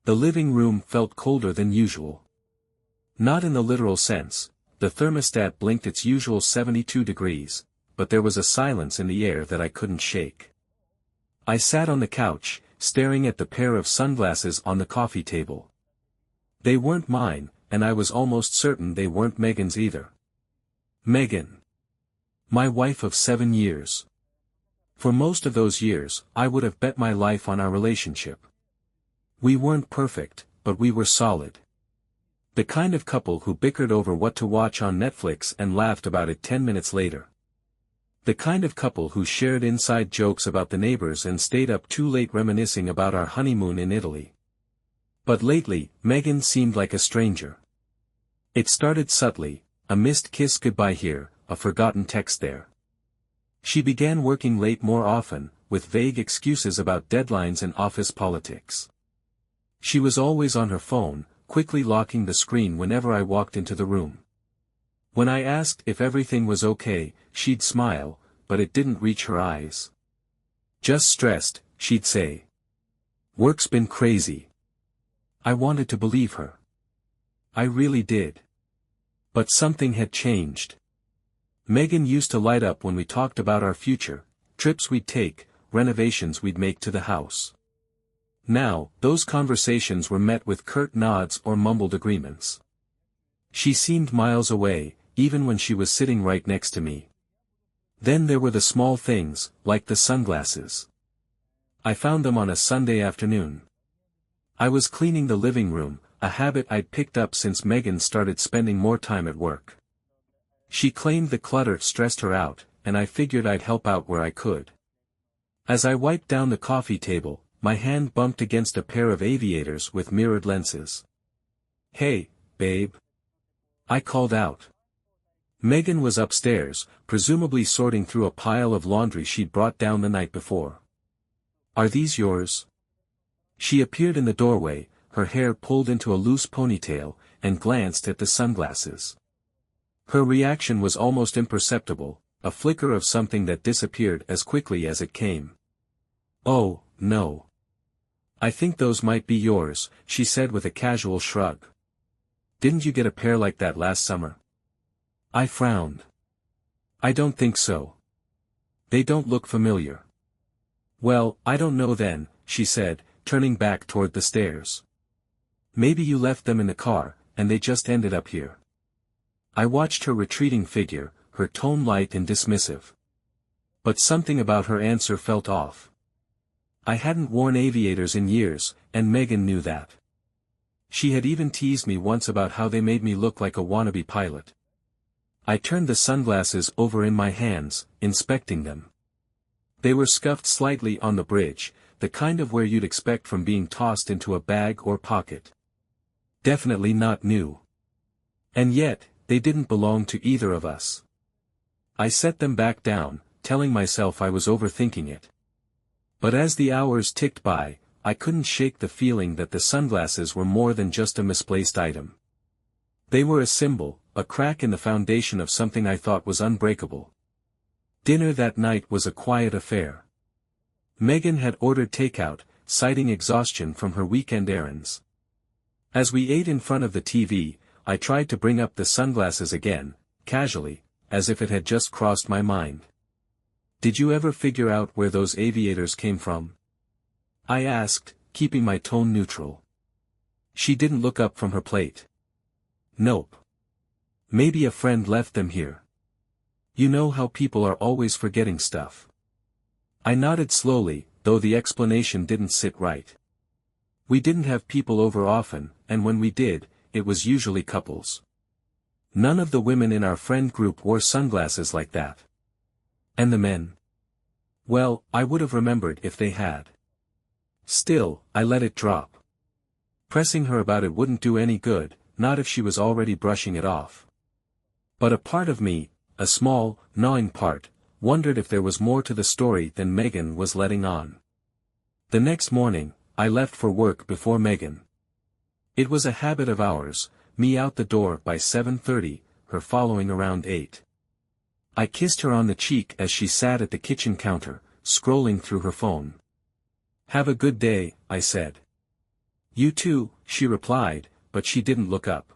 The living room felt colder than usual. Not in the literal sense, the thermostat blinked its usual 72 degrees, but there was a silence in the air that I couldn't shake. I sat on the couch, staring at the pair of sunglasses on the coffee table. They weren't mine, and I was almost certain they weren't Megan's either. Megan. My wife of 7 years. For most of those years, I would have bet my life on our relationship. We weren't perfect, but we were solid. The kind of couple who bickered over what to watch on Netflix and laughed about it 10 minutes later. The kind of couple who shared inside jokes about the neighbors and stayed up too late reminiscing about our honeymoon in Italy. But lately, Megan seemed like a stranger. It started subtly, a missed kiss goodbye here, a forgotten text there. She began working late more often, with vague excuses about deadlines and office politics. She was always on her phone, quickly locking the screen whenever I walked into the room. When I asked if everything was okay, she'd smile, but it didn't reach her eyes. Just stressed, she'd say. Work's been crazy. I wanted to believe her. I really did. But something had changed. Megan used to light up when we talked about our future, trips we'd take, renovations we'd make to the house. Now, those conversations were met with curt nods or mumbled agreements. She seemed miles away, even when she was sitting right next to me. Then there were the small things, like the sunglasses. I found them on a Sunday afternoon. I was cleaning the living room, a habit I'd picked up since Megan started spending more time at work. She claimed the clutter stressed her out, and I figured I'd help out where I could. As I wiped down the coffee table, my hand bumped against a pair of aviators with mirrored lenses. Hey, babe. I called out. Megan was upstairs, presumably sorting through a pile of laundry she'd brought down the night before. Are these yours? She appeared in the doorway, her hair pulled into a loose ponytail, and glanced at the sunglasses. Her reaction was almost imperceptible, a flicker of something that disappeared as quickly as it came. Oh, no. I think those might be yours, she said with a casual shrug. Didn't you get a pair like that last summer? I frowned. I don't think so. They don't look familiar. Well, I don't know then, she said, turning back toward the stairs. Maybe you left them in the car, and they just ended up here. I watched her retreating figure, her tone light and dismissive. But something about her answer felt off. I hadn't worn aviators in years, and Megan knew that. She had even teased me once about how they made me look like a wannabe pilot. I turned the sunglasses over in my hands, inspecting them. They were scuffed slightly on the bridge, the kind of wear you'd expect from being tossed into a bag or pocket. Definitely not new. And yet, they didn't belong to either of us. I set them back down, telling myself I was overthinking it. But as the hours ticked by, I couldn't shake the feeling that the sunglasses were more than just a misplaced item. They were a symbol, a crack in the foundation of something I thought was unbreakable. Dinner that night was a quiet affair. Megan had ordered takeout, citing exhaustion from her weekend errands. As we ate in front of the TV, I tried to bring up the sunglasses again, casually, as if it had just crossed my mind. Did you ever figure out where those aviators came from? I asked, keeping my tone neutral. She didn't look up from her plate. Nope. Maybe a friend left them here. You know how people are always forgetting stuff. I nodded slowly, though the explanation didn't sit right. We didn't have people over often, and when we did, it was usually couples. None of the women in our friend group wore sunglasses like that. And the men? Well, I would have remembered if they had. Still, I let it drop. Pressing her about it wouldn't do any good, not if she was already brushing it off. But a part of me, a small, gnawing part, wondered if there was more to the story than Megan was letting on. The next morning, I left for work before Megan. It was a habit of ours, me out the door by 7:30, her following around 8. I kissed her on the cheek as she sat at the kitchen counter, scrolling through her phone. Have a good day, I said. You too, she replied, but she didn't look up.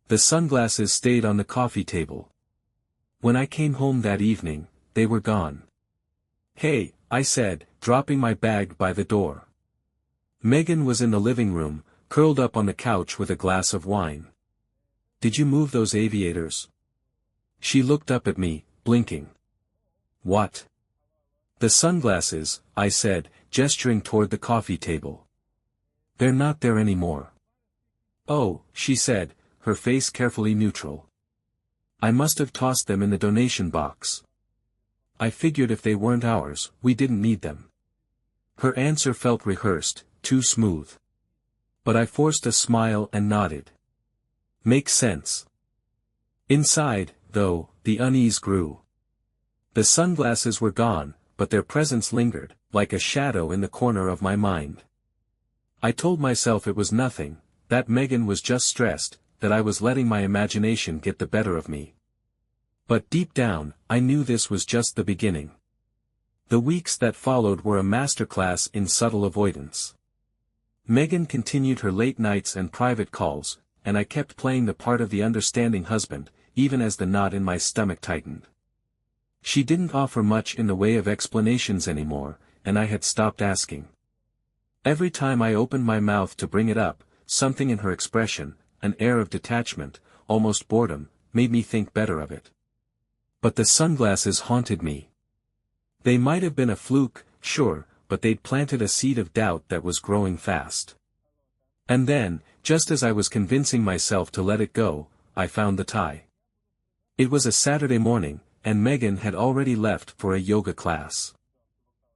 The sunglasses stayed on the coffee table. When I came home that evening, they were gone. Hey, I said, dropping my bag by the door. Megan was in the living room, curled up on the couch with a glass of wine. Did you move those aviators? She looked up at me, blinking. What? The sunglasses, I said, gesturing toward the coffee table. They're not there anymore. Oh, she said, her face carefully neutral. I must have tossed them in the donation box. I figured if they weren't ours, we didn't need them. Her answer felt rehearsed, too smooth. But I forced a smile and nodded. Makes sense. Inside, though, the unease grew. The sunglasses were gone, but their presence lingered, like a shadow in the corner of my mind. I told myself it was nothing, that Megan was just stressed, that I was letting my imagination get the better of me. But deep down, I knew this was just the beginning. The weeks that followed were a masterclass in subtle avoidance. Megan continued her late nights and private calls, and I kept playing the part of the understanding husband, even as the knot in my stomach tightened. She didn't offer much in the way of explanations anymore, and I had stopped asking. Every time I opened my mouth to bring it up, something in her expression, an air of detachment, almost boredom, made me think better of it. But the sunglasses haunted me. They might have been a fluke, sure, but they'd planted a seed of doubt that was growing fast. And then, just as I was convincing myself to let it go, I found the tie. It was a Saturday morning, and Megan had already left for a yoga class.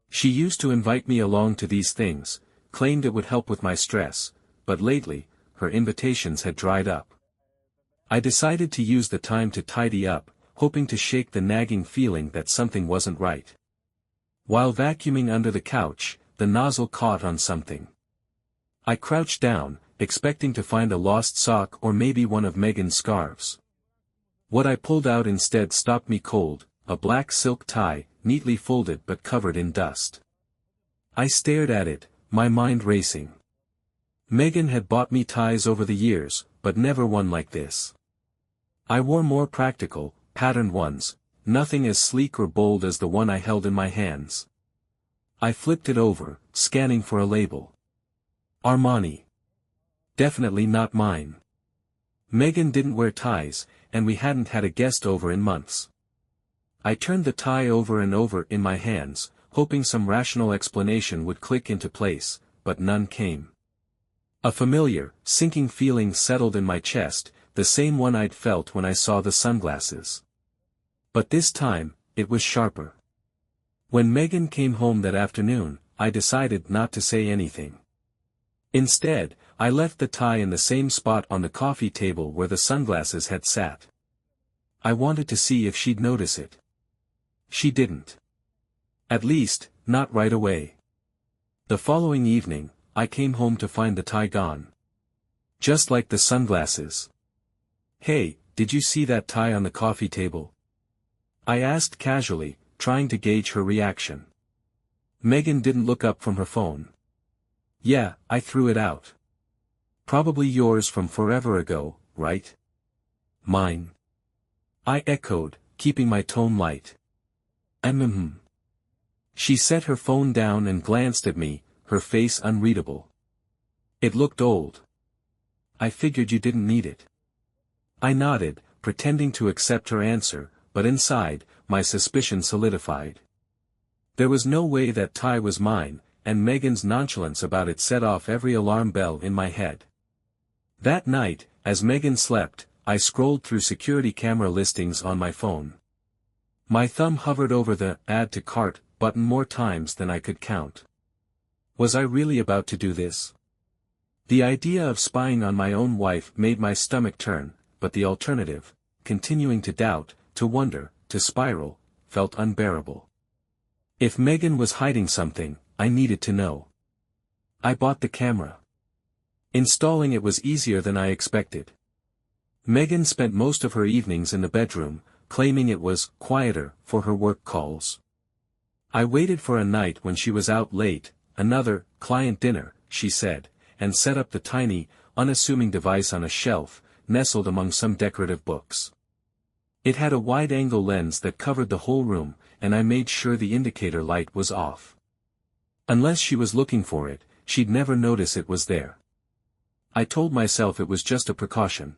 She used to invite me along to these things, claimed it would help with my stress, but lately, her invitations had dried up. I decided to use the time to tidy up, hoping to shake the nagging feeling that something wasn't right. While vacuuming under the couch, the nozzle caught on something. I crouched down, expecting to find a lost sock or maybe one of Megan's scarves. What I pulled out instead stopped me cold, a black silk tie, neatly folded but covered in dust. I stared at it, my mind racing. Megan had bought me ties over the years, but never one like this. I wore more practical, patterned ones, nothing as sleek or bold as the one I held in my hands. I flipped it over, scanning for a label. Armani. Definitely not mine. Megan didn't wear ties, and we hadn't had a guest over in months. I turned the tie over and over in my hands, hoping some rational explanation would click into place, but none came. A familiar, sinking feeling settled in my chest, the same one I'd felt when I saw the sunglasses. But this time, it was sharper. When Megan came home that afternoon, I decided not to say anything. Instead, I left the tie in the same spot on the coffee table where the sunglasses had sat. I wanted to see if she'd notice it. She didn't. At least, not right away. The following evening, I came home to find the tie gone. Just like the sunglasses. Hey, did you see that tie on the coffee table? I asked casually, trying to gauge her reaction. Megan didn't look up from her phone. Yeah, I threw it out. Probably yours from forever ago, right? Mine. I echoed, keeping my tone light. She set her phone down and glanced at me, her face unreadable. It looked old. I figured you didn't need it. I nodded, pretending to accept her answer, but inside, my suspicion solidified. There was no way that tie was mine, and Megan's nonchalance about it set off every alarm bell in my head. That night, as Megan slept, I scrolled through security camera listings on my phone. My thumb hovered over the "Add to Cart" button more times than I could count. Was I really about to do this? The idea of spying on my own wife made my stomach turn, but the alternative, continuing to doubt, to wonder, to spiral, felt unbearable. If Megan was hiding something, I needed to know. I bought the camera. Installing it was easier than I expected. Megan spent most of her evenings in the bedroom, claiming it was quieter for her work calls. I waited for a night when she was out late, another client dinner, she said, and set up the tiny, unassuming device on a shelf, nestled among some decorative books. It had a wide-angle lens that covered the whole room, and I made sure the indicator light was off. Unless she was looking for it, she'd never notice it was there. I told myself it was just a precaution.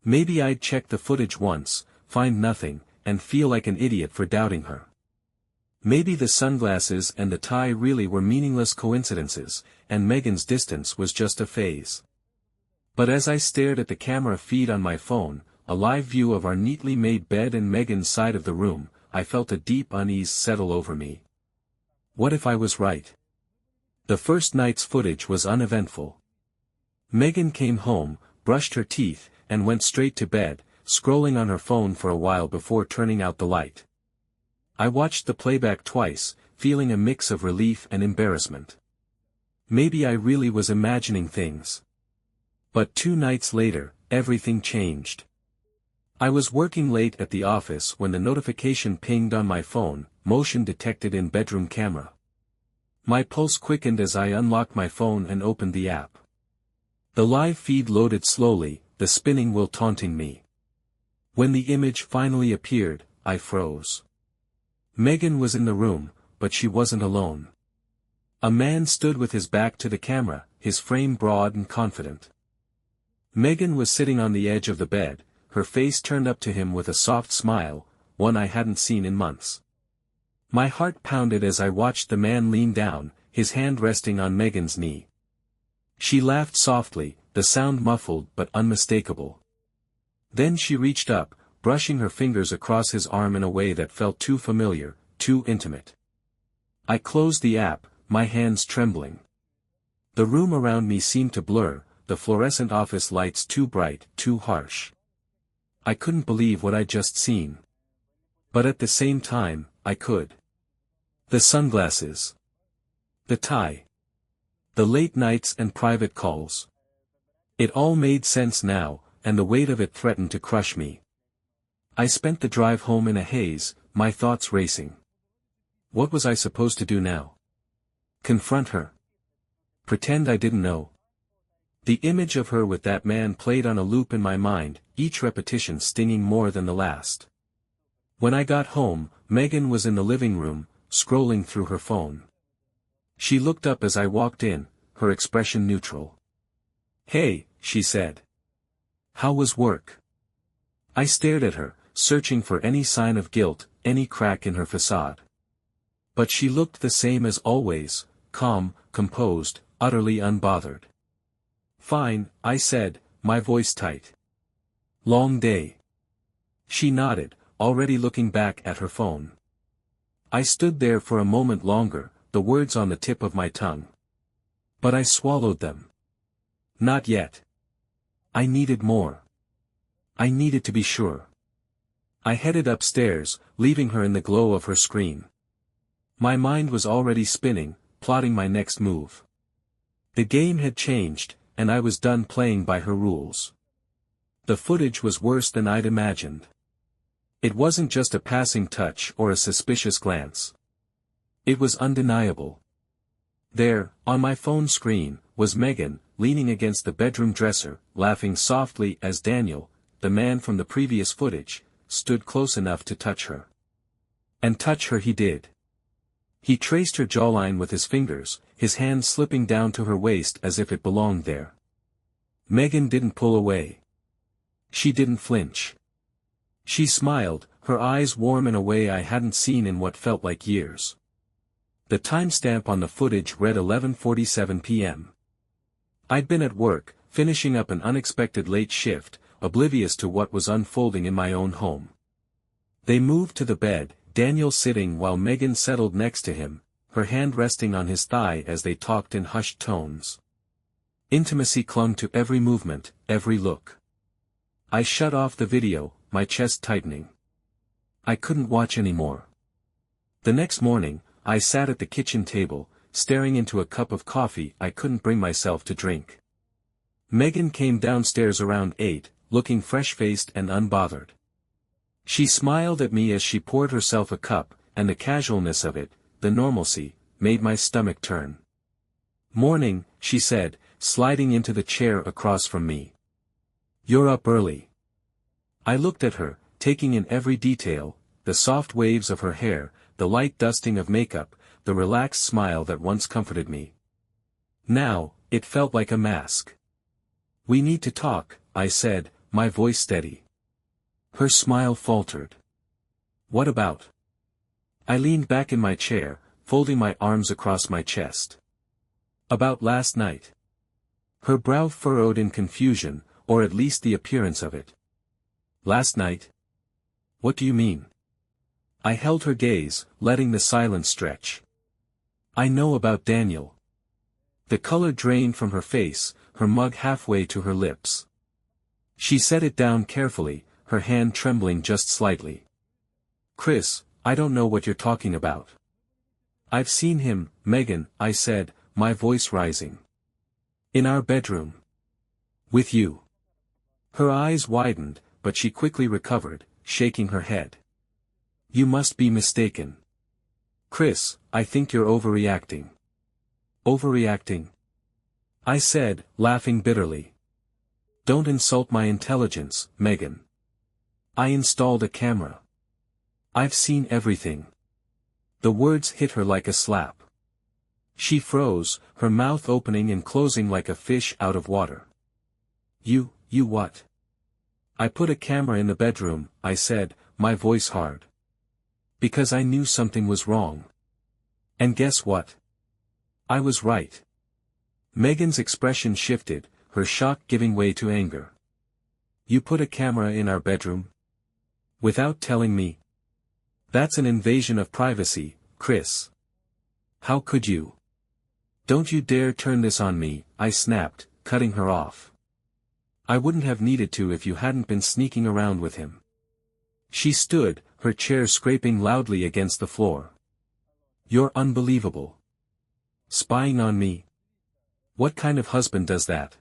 Maybe I'd check the footage once, find nothing, and feel like an idiot for doubting her. Maybe the sunglasses and the tie really were meaningless coincidences, and Megan's distance was just a phase. But as I stared at the camera feed on my phone, a live view of our neatly made bed and Megan's side of the room, I felt a deep unease settle over me. What if I was right? The first night's footage was uneventful. Megan came home, brushed her teeth, and went straight to bed, scrolling on her phone for a while before turning out the light. I watched the playback twice, feeling a mix of relief and embarrassment. Maybe I really was imagining things. But 2 nights later, everything changed. I was working late at the office when the notification pinged on my phone, motion detected in bedroom camera. My pulse quickened as I unlocked my phone and opened the app. The live feed loaded slowly, the spinning wheel taunting me. When the image finally appeared, I froze. Megan was in the room, but she wasn't alone. A man stood with his back to the camera, his frame broad and confident. Megan was sitting on the edge of the bed, her face turned up to him with a soft smile, one I hadn't seen in months. My heart pounded as I watched the man lean down, his hand resting on Megan's knee. She laughed softly, the sound muffled but unmistakable. Then she reached up, brushing her fingers across his arm in a way that felt too familiar, too intimate. I closed the app, my hands trembling. The room around me seemed to blur, the fluorescent office lights too bright, too harsh. I couldn't believe what I'd just seen. But at the same time, I could. The sunglasses. The tie. The late nights and private calls. It all made sense now, and the weight of it threatened to crush me. I spent the drive home in a haze, my thoughts racing. What was I supposed to do now? Confront her? Pretend I didn't know? The image of her with that man played on a loop in my mind, each repetition stinging more than the last. When I got home, Megan was in the living room, scrolling through her phone. She looked up as I walked in, her expression neutral. "Hey," she said. "How was work?" I stared at her, searching for any sign of guilt, any crack in her facade. But she looked the same as always, calm, composed, utterly unbothered. "Fine," I said, my voice tight. "Long day?" She nodded, already looking back at her phone. I stood there for a moment longer, the words on the tip of my tongue. But I swallowed them. Not yet. I needed more. I needed to be sure. I headed upstairs, leaving her in the glow of her screen. My mind was already spinning, plotting my next move. The game had changed, and I was done playing by her rules. The footage was worse than I'd imagined. It wasn't just a passing touch or a suspicious glance. It was undeniable. There, on my phone screen, was Megan, leaning against the bedroom dresser, laughing softly as Daniel, the man from the previous footage, stood close enough to touch her. And touch her he did. He traced her jawline with his fingers, his hand slipping down to her waist as if it belonged there. Megan didn't pull away. She didn't flinch. She smiled, her eyes warm in a way I hadn't seen in what felt like years. The timestamp on the footage read 11:47 p.m. I'd been at work, finishing up an unexpected late shift, oblivious to what was unfolding in my own home. They moved to the bed, Daniel sitting while Megan settled next to him, her hand resting on his thigh as they talked in hushed tones. Intimacy clung to every movement, every look. I shut off the video, my chest tightening. I couldn't watch anymore. The next morning, I sat at the kitchen table, staring into a cup of coffee I couldn't bring myself to drink. Megan came downstairs around 8, looking fresh-faced and unbothered. She smiled at me as she poured herself a cup, and the casualness of it, the normalcy, made my stomach turn. "Morning," she said, sliding into the chair across from me. "You're up early." I looked at her, taking in every detail, the soft waves of her hair, the light dusting of makeup, the relaxed smile that once comforted me. Now, it felt like a mask. "We need to talk," I said, my voice steady. Her smile faltered. "What about?" I leaned back in my chair, folding my arms across my chest. "About last night." Her brow furrowed in confusion, or at least the appearance of it. "Last night? What do you mean?" I held her gaze, letting the silence stretch. "I know about Daniel." The color drained from her face, her mug halfway to her lips. She set it down carefully, her hand trembling just slightly. "Chris, I don't know what you're talking about." "I've seen him, Megan," I said, my voice rising. "In our bedroom. With you." Her eyes widened, but she quickly recovered, shaking her head. "You must be mistaken. Chris, I think you're overreacting." "Overreacting?" I said, laughing bitterly. "Don't insult my intelligence, Megan. I installed a camera. I've seen everything." The words hit her like a slap. She froze, her mouth opening and closing like a fish out of water. You what?" "I put a camera in the bedroom," I said, my voice hard. "Because I knew something was wrong. And guess what? I was right." Megan's expression shifted, her shock giving way to anger. "You put a camera in our bedroom? Without telling me? That's an invasion of privacy, Chris. How could you? Don't you dare turn this on me," I snapped, cutting her off. "I wouldn't have needed to if you hadn't been sneaking around with him." She stood, her chair scraping loudly against the floor. "You're unbelievable. Spying on me? What kind of husband does that?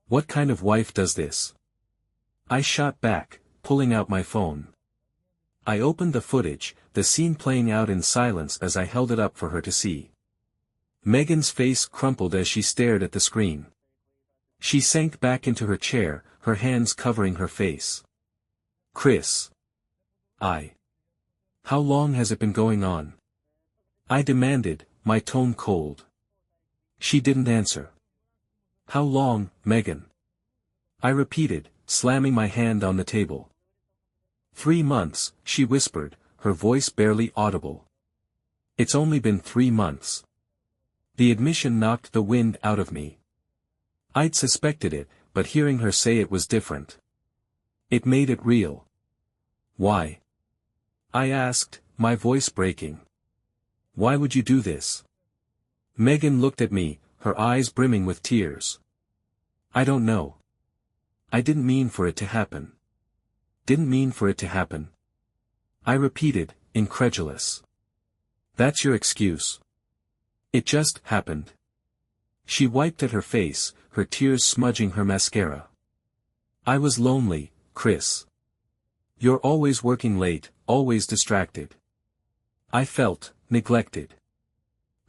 What kind of wife does this?" I shot back, pulling out my phone. I opened the footage, the scene playing out in silence as I held it up for her to see. Megan's face crumpled as she stared at the screen. She sank back into her chair, her hands covering her face. "Chris. How long has it been going on?" I demanded, my tone cold. She didn't answer. "How long, Megan?" I repeated, slamming my hand on the table. 3 months, she whispered, her voice barely audible. "It's only been 3 months." The admission knocked the wind out of me. I'd suspected it, but hearing her say it was different. It made it real. "Why?" I asked, my voice breaking. "Why would you do this?" Megan looked at me, her eyes brimming with tears. "I don't know. I didn't mean for it to happen." "Didn't mean for it to happen?" I repeated, incredulous. "That's your excuse." "It just happened." She wiped at her face, her tears smudging her mascara. "I was lonely, Chris. You're always working late, always distracted. I felt neglected."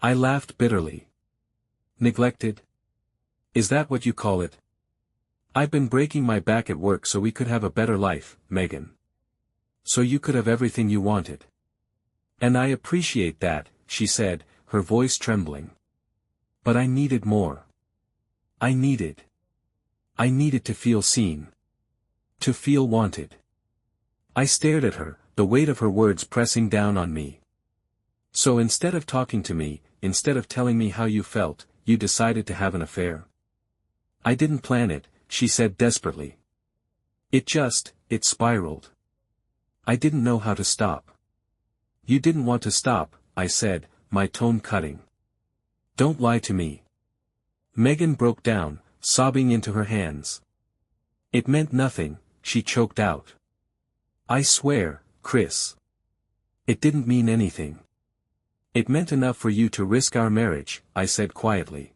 I laughed bitterly. "Neglected? Is that what you call it? I've been breaking my back at work so we could have a better life, Megan. So you could have everything you wanted. And I appreciate that," she said, her voice trembling. "But I needed more. I needed to feel seen. To feel wanted." I stared at her, the weight of her words pressing down on me. "So instead of talking to me, instead of telling me how you felt, you decided to have an affair?" "I didn't plan it," she said desperately. It spiraled. I didn't know how to stop." "You didn't want to stop," I said, my tone cutting. "Don't lie to me." Megan broke down, sobbing into her hands. "It meant nothing," she choked out. "I swear, Chris. It didn't mean anything." "It meant enough for you to risk our marriage," I said quietly.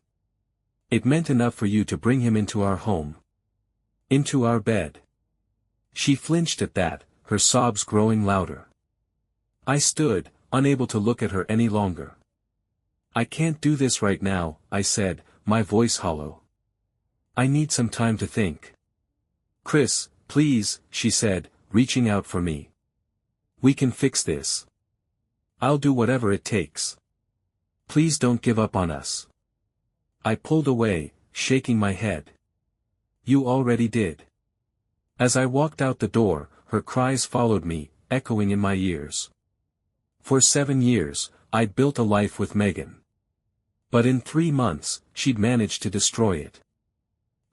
"It meant enough for you to bring him into our home. Into our bed." She flinched at that, her sobs growing louder. I stood, unable to look at her any longer. "I can't do this right now," I said, my voice hollow. I need some time to think. Chris, please, she said, reaching out for me. We can fix this. I'll do whatever it takes. Please don't give up on us. I pulled away, shaking my head. You already did. As I walked out the door, her cries followed me, echoing in my ears. For 7 years, I'd built a life with Megan. But in 3 months, she'd managed to destroy it.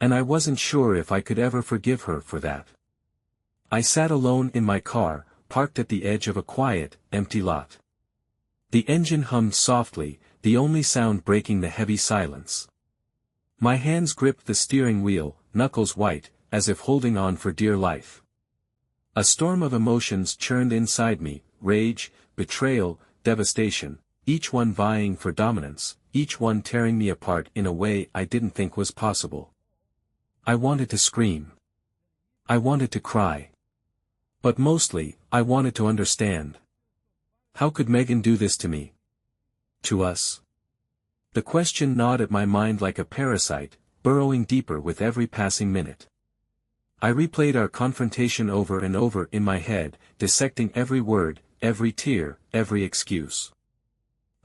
And I wasn't sure if I could ever forgive her for that. I sat alone in my car, parked at the edge of a quiet, empty lot. The engine hummed softly, the only sound breaking the heavy silence. My hands gripped the steering wheel, knuckles white, as if holding on for dear life. A storm of emotions churned inside me, rage, betrayal, devastation, each one vying for dominance, each one tearing me apart in a way I didn't think was possible. I wanted to scream. I wanted to cry. But mostly, I wanted to understand. How could Megan do this to me? To us? The question gnawed at my mind like a parasite, burrowing deeper with every passing minute. I replayed our confrontation over and over in my head, dissecting every word, every tear, every excuse.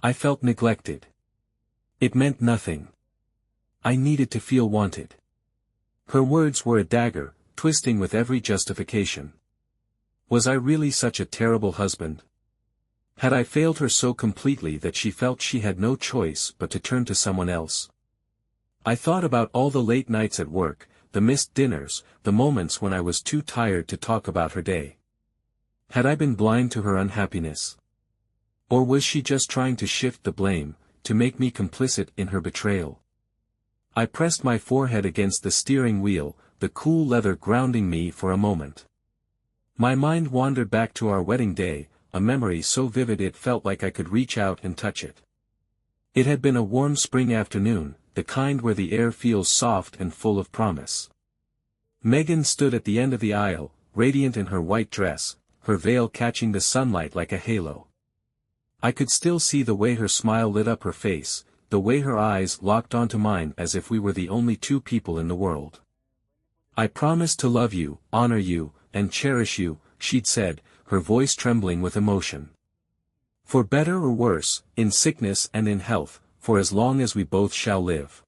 I felt neglected. It meant nothing. I needed to feel wanted. Her words were a dagger, twisting with every justification. Was I really such a terrible husband? Had I failed her so completely that she felt she had no choice but to turn to someone else? I thought about all the late nights at work, the missed dinners, the moments when I was too tired to talk about her day. Had I been blind to her unhappiness? Or was she just trying to shift the blame, to make me complicit in her betrayal? I pressed my forehead against the steering wheel, the cool leather grounding me for a moment. My mind wandered back to our wedding day, a memory so vivid it felt like I could reach out and touch it. It had been a warm spring afternoon, the kind where the air feels soft and full of promise. Megan stood at the end of the aisle, radiant in her white dress, her veil catching the sunlight like a halo. I could still see the way her smile lit up her face, the way her eyes locked onto mine as if we were the only two people in the world. I promise to love you, honor you, and cherish you, she'd said, her voice trembling with emotion. For better or worse, in sickness and in health, for as long as we both shall live.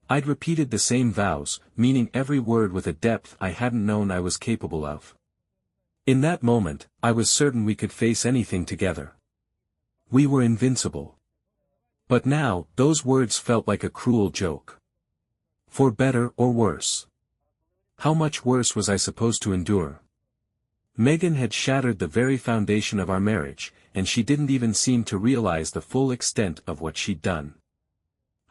I'd repeated the same vows, meaning every word with a depth I hadn't known I was capable of. In that moment, I was certain we could face anything together. We were invincible. But now, those words felt like a cruel joke. For better or worse. How much worse was I supposed to endure? Megan had shattered the very foundation of our marriage, and she didn't even seem to realize the full extent of what she'd done.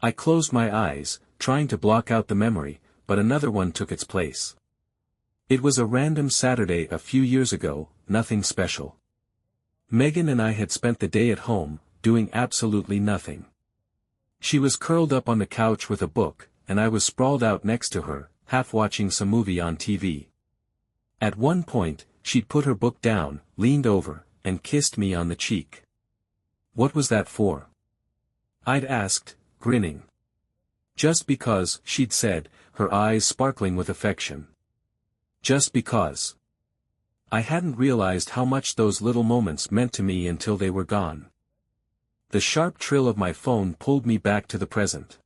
I closed my eyes, trying to block out the memory, but another one took its place. It was a random Saturday a few years ago, nothing special. Megan and I had spent the day at home, doing absolutely nothing. She was curled up on the couch with a book, and I was sprawled out next to her, half watching some movie on TV. At one point, she'd put her book down, leaned over, and kissed me on the cheek. What was that for? I'd asked, grinning. Just because, she'd said, her eyes sparkling with affection. Just because. I hadn't realized how much those little moments meant to me until they were gone. The sharp trill of my phone pulled me back to the present.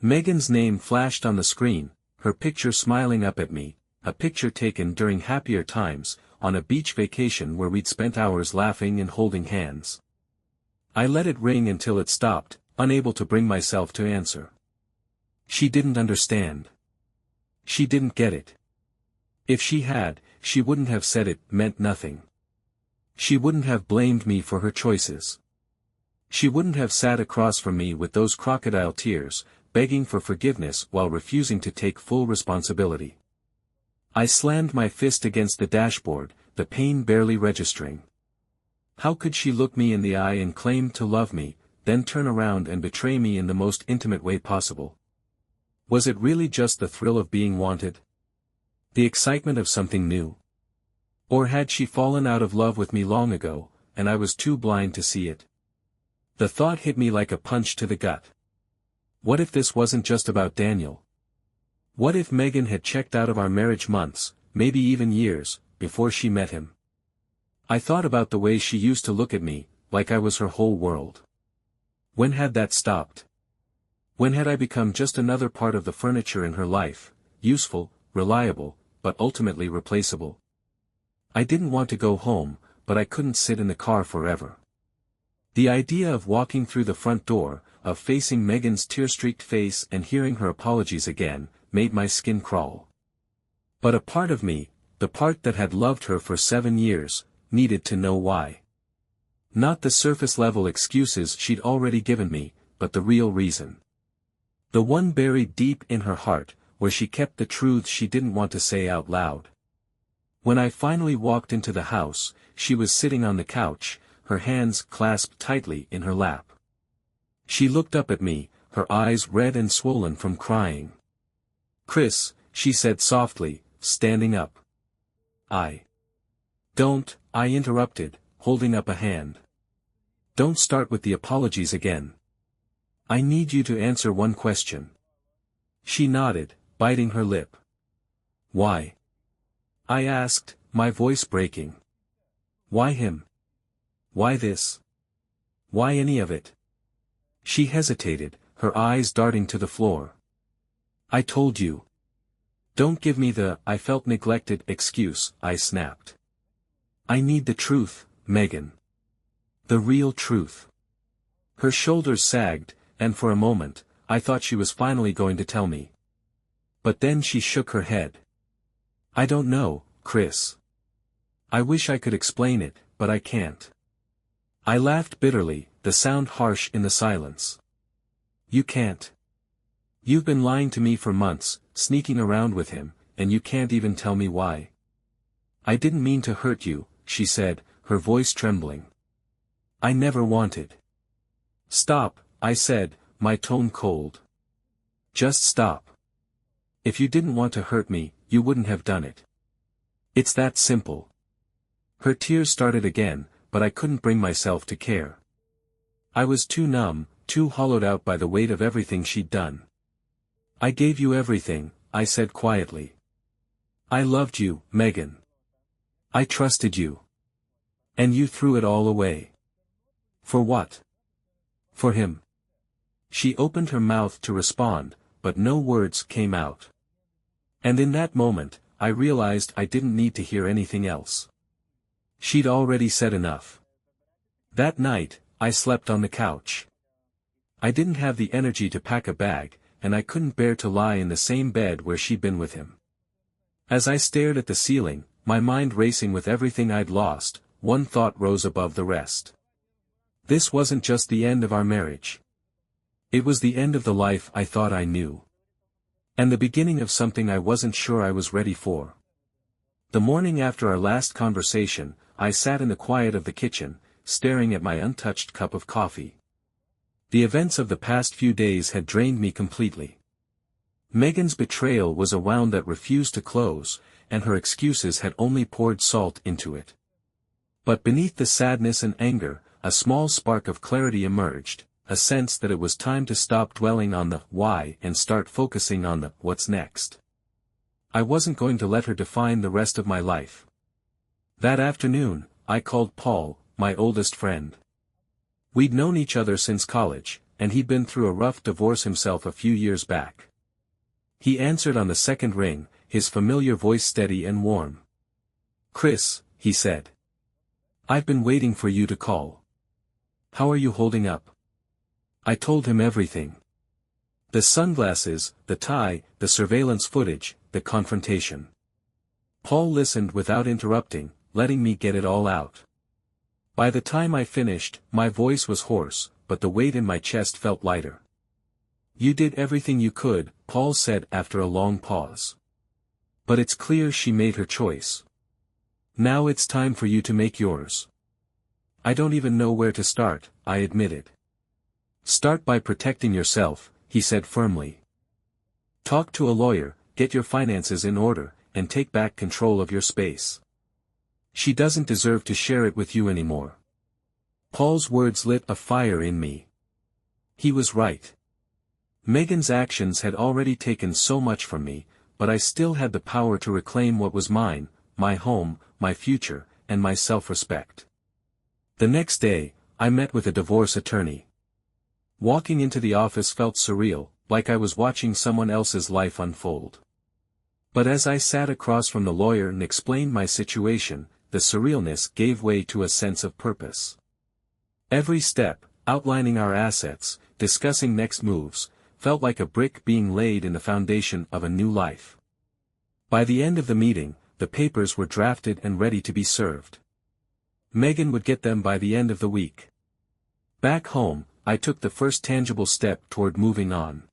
Megan's name flashed on the screen, her picture smiling up at me, a picture taken during happier times, on a beach vacation where we'd spent hours laughing and holding hands. I let it ring until it stopped, unable to bring myself to answer. She didn't understand. She didn't get it. If she had, she wouldn't have said it meant nothing. She wouldn't have blamed me for her choices. She wouldn't have sat across from me with those crocodile tears, begging for forgiveness while refusing to take full responsibility. I slammed my fist against the dashboard, the pain barely registering. How could she look me in the eye and claim to love me, then turn around and betray me in the most intimate way possible? Was it really just the thrill of being wanted? The excitement of something new? Or had she fallen out of love with me long ago, and I was too blind to see it? The thought hit me like a punch to the gut. What if this wasn't just about Daniel? What if Megan had checked out of our marriage months, maybe even years, before she met him? I thought about the way she used to look at me, like I was her whole world. When had that stopped? When had I become just another part of the furniture in her life, useful, reliable, but ultimately replaceable? I didn't want to go home, but I couldn't sit in the car forever. The idea of walking through the front door, of facing Megan's tear-streaked face and hearing her apologies again, made my skin crawl. But a part of me, the part that had loved her for 7 years, needed to know why. Not the surface-level excuses she'd already given me, but the real reason. The one buried deep in her heart, where she kept the truths she didn't want to say out loud. When I finally walked into the house, she was sitting on the couch, her hands clasped tightly in her lap. She looked up at me, her eyes red and swollen from crying. "Chris," she said softly, standing up. Don't," I interrupted, holding up a hand. "Don't start with the apologies again. I need you to answer one question." She nodded, biting her lip. "Why?" I asked, my voice breaking. "Why him? Why this? Why any of it?" She hesitated, her eyes darting to the floor. "I told you. Don't give me the 'I felt neglected' excuse," I snapped. "I need the truth, Megan. The real truth." Her shoulders sagged, and for a moment, I thought she was finally going to tell me. But then she shook her head. "I don't know, Chris. I wish I could explain it, but I can't." I laughed bitterly, the sound harsh in the silence. "You can't. You've been lying to me for months, sneaking around with him, and you can't even tell me why." "I didn't mean to hurt you," she said, her voice trembling. "I never wanted." "Stop," I said, my tone cold. "Just stop. If you didn't want to hurt me, you wouldn't have done it. It's that simple." Her tears started again, but I couldn't bring myself to care. I was too numb, too hollowed out by the weight of everything she'd done. "I gave you everything," I said quietly. "I loved you, Megan. I trusted you. And you threw it all away. For what? For him." She opened her mouth to respond, but no words came out. And in that moment, I realized I didn't need to hear anything else. She'd already said enough. That night, I slept on the couch. I didn't have the energy to pack a bag, and I couldn't bear to lie in the same bed where she'd been with him. As I stared at the ceiling, my mind racing with everything I'd lost, one thought rose above the rest. This wasn't just the end of our marriage. It was the end of the life I thought I knew. And the beginning of something I wasn't sure I was ready for. The morning after our last conversation, I sat in the quiet of the kitchen, staring at my untouched cup of coffee. The events of the past few days had drained me completely. Megan's betrayal was a wound that refused to close, and her excuses had only poured salt into it. But beneath the sadness and anger, a small spark of clarity emerged, a sense that it was time to stop dwelling on the why and start focusing on the what's next. I wasn't going to let her define the rest of my life. That afternoon, I called Paul, my oldest friend. We'd known each other since college, and he'd been through a rough divorce himself a few years back. He answered on the second ring, his familiar voice steady and warm. "Chris," he said. "I've been waiting for you to call. How are you holding up?" I told him everything. The sunglasses, the tie, the surveillance footage, the confrontation. Paul listened without interrupting, letting me get it all out. By the time I finished, my voice was hoarse, but the weight in my chest felt lighter. "You did everything you could," Paul said after a long pause. "But it's clear she made her choice. Now it's time for you to make yours." "I don't even know where to start," I admitted. "Start by protecting yourself," he said firmly. "Talk to a lawyer, get your finances in order, and take back control of your space. She doesn't deserve to share it with you anymore." Paul's words lit a fire in me. He was right. Megan's actions had already taken so much from me, but I still had the power to reclaim what was mine, my home, my future, and my self-respect. The next day, I met with a divorce attorney. Walking into the office felt surreal, like I was watching someone else's life unfold. But as I sat across from the lawyer and explained my situation, the surrealness gave way to a sense of purpose. Every step, outlining our assets, discussing next moves, felt like a brick being laid in the foundation of a new life. By the end of the meeting, the papers were drafted and ready to be served. Megan would get them by the end of the week. Back home, I took the first tangible step toward moving on.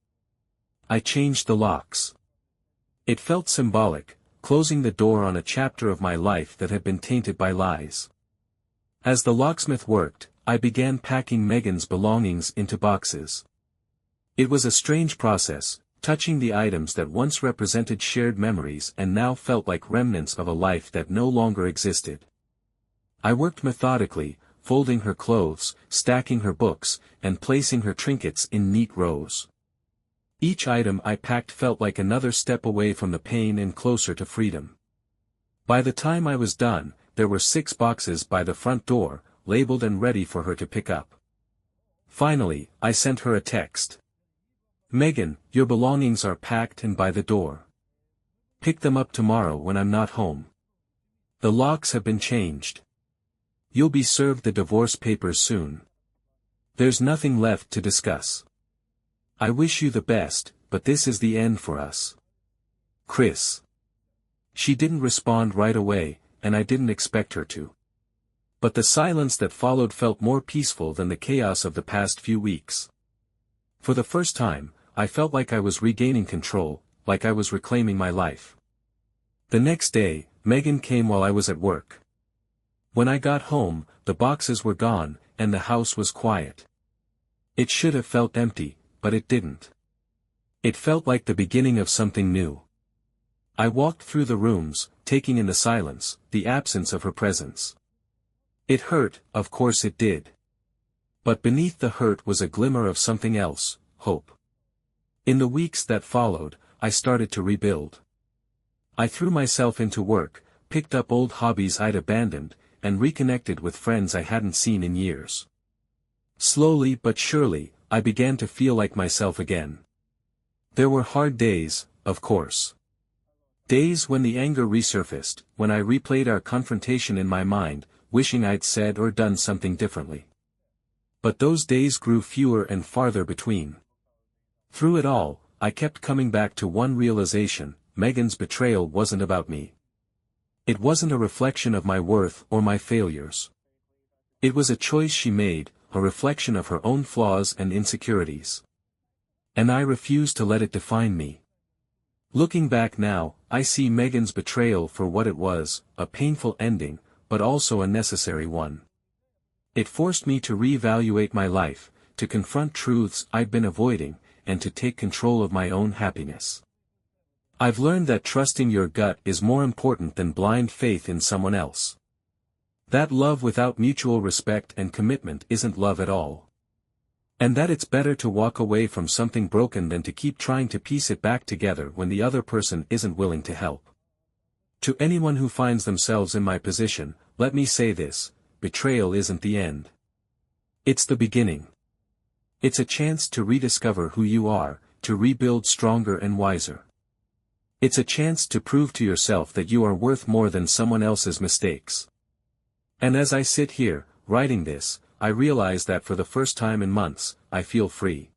I changed the locks. It felt symbolic, closing the door on a chapter of my life that had been tainted by lies. As the locksmith worked, I began packing Megan's belongings into boxes. It was a strange process, touching the items that once represented shared memories and now felt like remnants of a life that no longer existed. I worked methodically, folding her clothes, stacking her books, and placing her trinkets in neat rows. Each item I packed felt like another step away from the pain and closer to freedom. By the time I was done, there were 6 boxes by the front door, labeled and ready for her to pick up. Finally, I sent her a text. "Megan, your belongings are packed and by the door. Pick them up tomorrow when I'm not home. The locks have been changed. You'll be served the divorce papers soon. There's nothing left to discuss. I wish you the best, but this is the end for us. Chris." She didn't respond right away, and I didn't expect her to. But the silence that followed felt more peaceful than the chaos of the past few weeks. For the first time, I felt like I was regaining control, like I was reclaiming my life. The next day, Megan came while I was at work. When I got home, the boxes were gone, and the house was quiet. It should have felt empty, but it didn't. It felt like the beginning of something new. I walked through the rooms, taking in the silence, the absence of her presence. It hurt, of course it did. But beneath the hurt was a glimmer of something else, hope. In the weeks that followed, I started to rebuild. I threw myself into work, picked up old hobbies I'd abandoned, and reconnected with friends I hadn't seen in years. Slowly but surely, I began to feel like myself again. There were hard days, of course. Days when the anger resurfaced, when I replayed our confrontation in my mind, wishing I'd said or done something differently. But those days grew fewer and farther between. Through it all, I kept coming back to one realization: Megan's betrayal wasn't about me. It wasn't a reflection of my worth or my failures. It was a choice she made, a reflection of her own flaws and insecurities. And I refused to let it define me. Looking back now, I see Megan's betrayal for what it was, a painful ending, but also a necessary one. It forced me to reevaluate my life, to confront truths I'd been avoiding, and to take control of my own happiness. I've learned that trusting your gut is more important than blind faith in someone else. That love without mutual respect and commitment isn't love at all. And that it's better to walk away from something broken than to keep trying to piece it back together when the other person isn't willing to help. To anyone who finds themselves in my position, let me say this: betrayal isn't the end. It's the beginning. It's a chance to rediscover who you are, to rebuild stronger and wiser. It's a chance to prove to yourself that you are worth more than someone else's mistakes. And as I sit here, writing this, I realize that for the first time in months, I feel free.